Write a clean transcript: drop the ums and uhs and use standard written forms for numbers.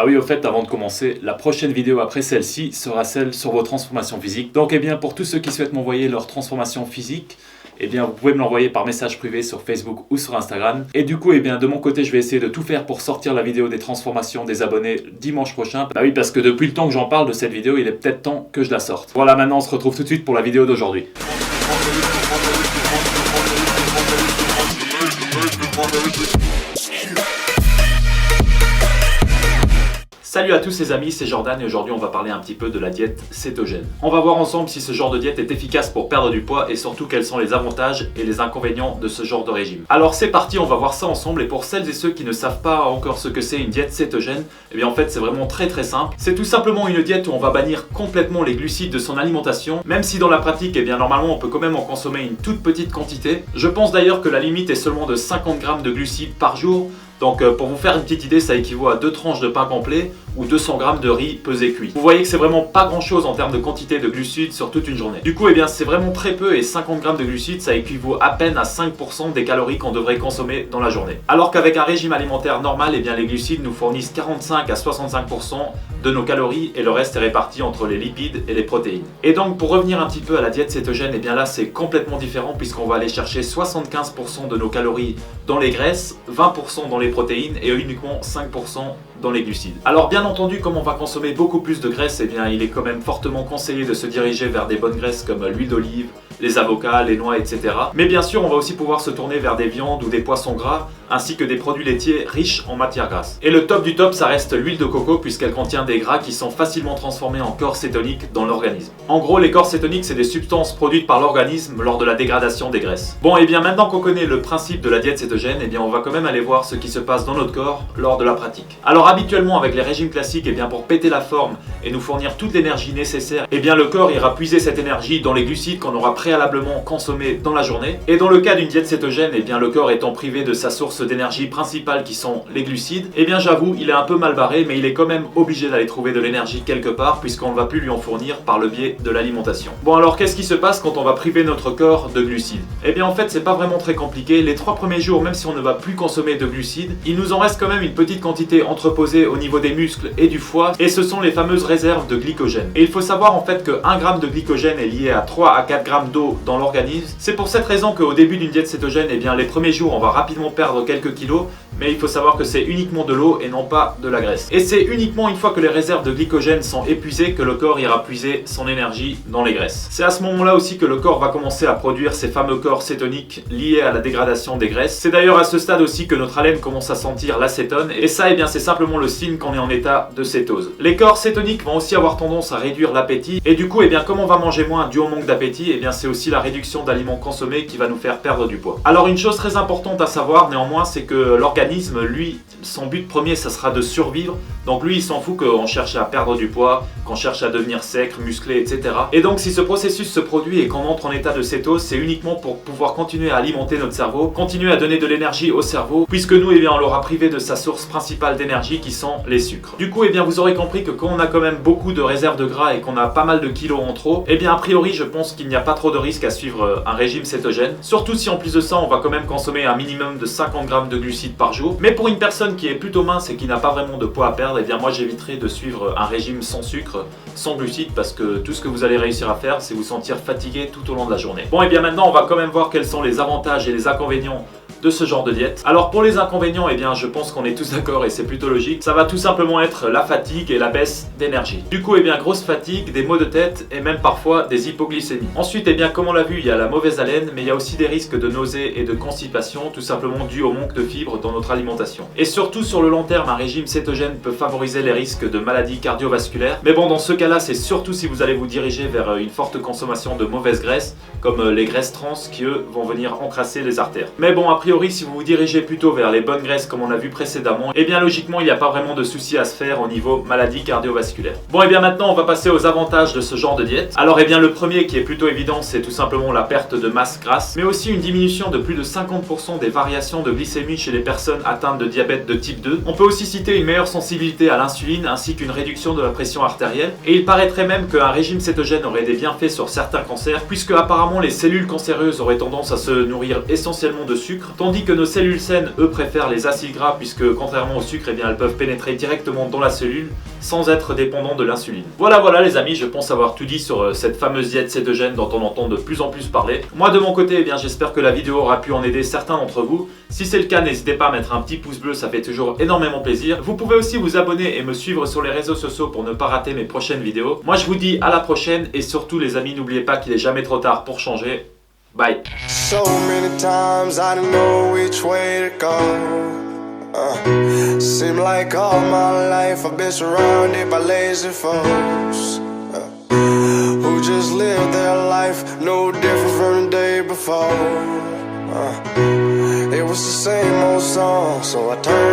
Ah oui, au fait, avant de commencer, la prochaine vidéo après celle-ci sera celle sur vos transformations physiques. Donc, pour tous ceux qui souhaitent m'envoyer leur transformation physique, vous pouvez me l'envoyer par message privé sur Facebook ou sur Instagram. Et du coup, de mon côté, je vais essayer de tout faire pour sortir la vidéo des transformations des abonnés dimanche prochain. Bah oui, parce que depuis le temps que j'en parle de cette vidéo, il est peut-être temps que je la sorte. Voilà, maintenant on se retrouve tout de suite pour la vidéo d'aujourd'hui. Salut à tous les amis, c'est Jordan et aujourd'hui on va parler un petit peu de la diète cétogène. On va voir ensemble si ce genre de diète est efficace pour perdre du poids et surtout quels sont les avantages et les inconvénients de ce genre de régime. Alors c'est parti, on va voir ça ensemble et pour celles et ceux qui ne savent pas encore ce que c'est une diète cétogène, en fait c'est vraiment très simple. C'est tout simplement une diète où on va bannir complètement les glucides de son alimentation, même si dans la pratique normalement on peut quand même en consommer une toute petite quantité. Je pense d'ailleurs que la limite est seulement de 50 grammes de glucides par jour. Donc pour vous faire une petite idée, ça équivaut à 2 tranches de pain complet ou 200 grammes de riz pesé cuit. Vous voyez que c'est vraiment pas grand chose en termes de quantité de glucides sur toute une journée. Du coup, c'est vraiment très peu et 50 grammes de glucides, ça équivaut à peine à 5% des calories qu'on devrait consommer dans la journée. Alors qu'avec un régime alimentaire normal, les glucides nous fournissent 45 à 65% de nos calories et le reste est réparti entre les lipides et les protéines. Et donc pour revenir un petit peu à la diète cétogène, là c'est complètement différent puisqu'on va aller chercher 75% de nos calories dans les graisses, 20% dans les protéines et uniquement 5% dans les glucides. Alors bien entendu, comme on va consommer beaucoup plus de graisses, il est quand même fortement conseillé de se diriger vers des bonnes graisses comme l'huile d'olive, les avocats, les noix, etc. Mais bien sûr, on va aussi pouvoir se tourner vers des viandes ou des poissons gras, ainsi que des produits laitiers riches en matières grasses. Et le top du top, ça reste l'huile de coco, puisqu'elle contient des gras qui sont facilement transformés en corps cétoniques dans l'organisme. En gros, les corps cétoniques, c'est des substances produites par l'organisme lors de la dégradation des graisses. Bon, maintenant qu'on connaît le principe de la diète cétogène, on va quand même aller voir ce qui se passe dans notre corps lors de la pratique. Alors habituellement, avec les régimes classiques, pour péter la forme et nous fournir toute l'énergie nécessaire, le corps ira puiser cette énergie dans les glucides qu'on aura préalablement consommés dans la journée. Et dans le cas d'une diète cétogène, le corps étant privé de sa source d'énergie principale qui sont les glucides, j'avoue, il est un peu mal barré, mais il est quand même obligé d'aller trouver de l'énergie quelque part puisqu'on ne va plus lui en fournir par le biais de l'alimentation. Bon, alors qu'est-ce qui se passe quand on va priver notre corps de glucides? En fait, c'est pas vraiment très compliqué. Les 3 premiers jours, même si on ne va plus consommer de glucides, il nous en reste quand même une petite quantité entreposée au niveau des muscles et du foie, et ce sont les fameuses réserves de glycogène. Et il faut savoir en fait que 1 gramme de glycogène est lié à 3 à 4 grammes d'eau dans l'organisme. C'est pour cette raison qu'au début d'une diète cétogène, les premiers jours, on va rapidement perdre quelques kilos, mais il faut savoir que c'est uniquement de l'eau et non pas de la graisse. Et c'est uniquement une fois que les réserves de glycogène sont épuisées que le corps ira puiser son énergie dans les graisses. C'est à ce moment-là aussi que le corps va commencer à produire ces fameux corps cétoniques liés à la dégradation des graisses. C'est d'ailleurs à ce stade aussi que notre haleine commence à sentir l'acétone, et ça, c'est simplement le signe qu'on est en état de cétose. Les corps cétoniques vont aussi avoir tendance à réduire l'appétit, et du coup, comme on va manger moins dû au manque d'appétit, c'est aussi la réduction d'aliments consommés qui va nous faire perdre du poids. Alors une chose très importante à savoir néanmoins, c'est que l'organisme, lui, son but premier, ça sera de survivre. Donc lui, il s'en fout qu'on cherche à perdre du poids, qu'on cherche à devenir sec, musclé, etc. Et donc si ce processus se produit et qu'on entre en état de cétose, c'est uniquement pour pouvoir continuer à alimenter notre cerveau, continuer à donner de l'énergie au cerveau, puisque nous, on l'aura privé de sa source principale d'énergie qui sont les sucres. Du coup, vous aurez compris que quand on a quand même beaucoup de réserves de gras et qu'on a pas mal de kilos en trop, a priori, je pense qu'il n'y a pas trop de risque à suivre un régime cétogène. Surtout si en plus de ça, on va quand même consommer un minimum de 50 grammes de glucides par jour. Mais pour une personne qui est plutôt mince et qui n'a pas vraiment de poids à perdre, moi j'éviterai de suivre un régime sans sucre, sans glucides, parce que tout ce que vous allez réussir à faire, c'est vous sentir fatigué tout au long de la journée. Bon, maintenant on va quand même voir quels sont les avantages et les inconvénients de ce genre de diète. Alors pour les inconvénients, je pense qu'on est tous d'accord et c'est plutôt logique. Ça va tout simplement être la fatigue et la baisse d'énergie. Du coup, grosse fatigue, des maux de tête et même parfois des hypoglycémies. Ensuite, comme on l'a vu, il y a la mauvaise haleine, mais il y a aussi des risques de nausées et de constipation, tout simplement dû au manque de fibres dans notre alimentation. Et surtout sur le long terme, un régime cétogène peut favoriser les risques de maladies cardiovasculaires. Mais bon, dans ce cas-là, c'est surtout si vous allez vous diriger vers une forte consommation de mauvaises graisses, comme les graisses trans qui eux vont venir encrasser les artères. Mais bon, a priori, si vous vous dirigez plutôt vers les bonnes graisses comme on a vu précédemment, logiquement il n'y a pas vraiment de souci à se faire au niveau maladie cardiovasculaire. Bon, maintenant on va passer aux avantages de ce genre de diète. Alors le premier qui est plutôt évident, c'est tout simplement la perte de masse grasse, mais aussi une diminution de plus de 50% des variations de glycémie chez les personnes atteintes de diabète de type 2. On peut aussi citer une meilleure sensibilité à l'insuline ainsi qu'une réduction de la pression artérielle, et il paraîtrait même qu'un régime cétogène aurait des bienfaits sur certains cancers, puisque apparemment les cellules cancéreuses auraient tendance à se nourrir essentiellement de sucre, Tandis que nos cellules saines, eux, préfèrent les acides gras puisque, contrairement au sucre, eh bien, elles peuvent pénétrer directement dans la cellule sans être dépendants de l'insuline. Voilà les amis, je pense avoir tout dit sur cette fameuse diète cétogène dont on entend de plus en plus parler. Moi de mon côté, eh bien, j'espère que la vidéo aura pu en aider certains d'entre vous. Si c'est le cas, n'hésitez pas à mettre un petit pouce bleu, ça fait toujours énormément plaisir. Vous pouvez aussi vous abonner et me suivre sur les réseaux sociaux pour ne pas rater mes prochaines vidéos. Moi je vous dis à la prochaine et surtout les amis, n'oubliez pas qu'il est jamais trop tard pour changer. Bye. So many times I didn't know which way to go. Seem like all my life I've been surrounded by lazy folks who just live their life no different from the day before. It was the same old song, so I turned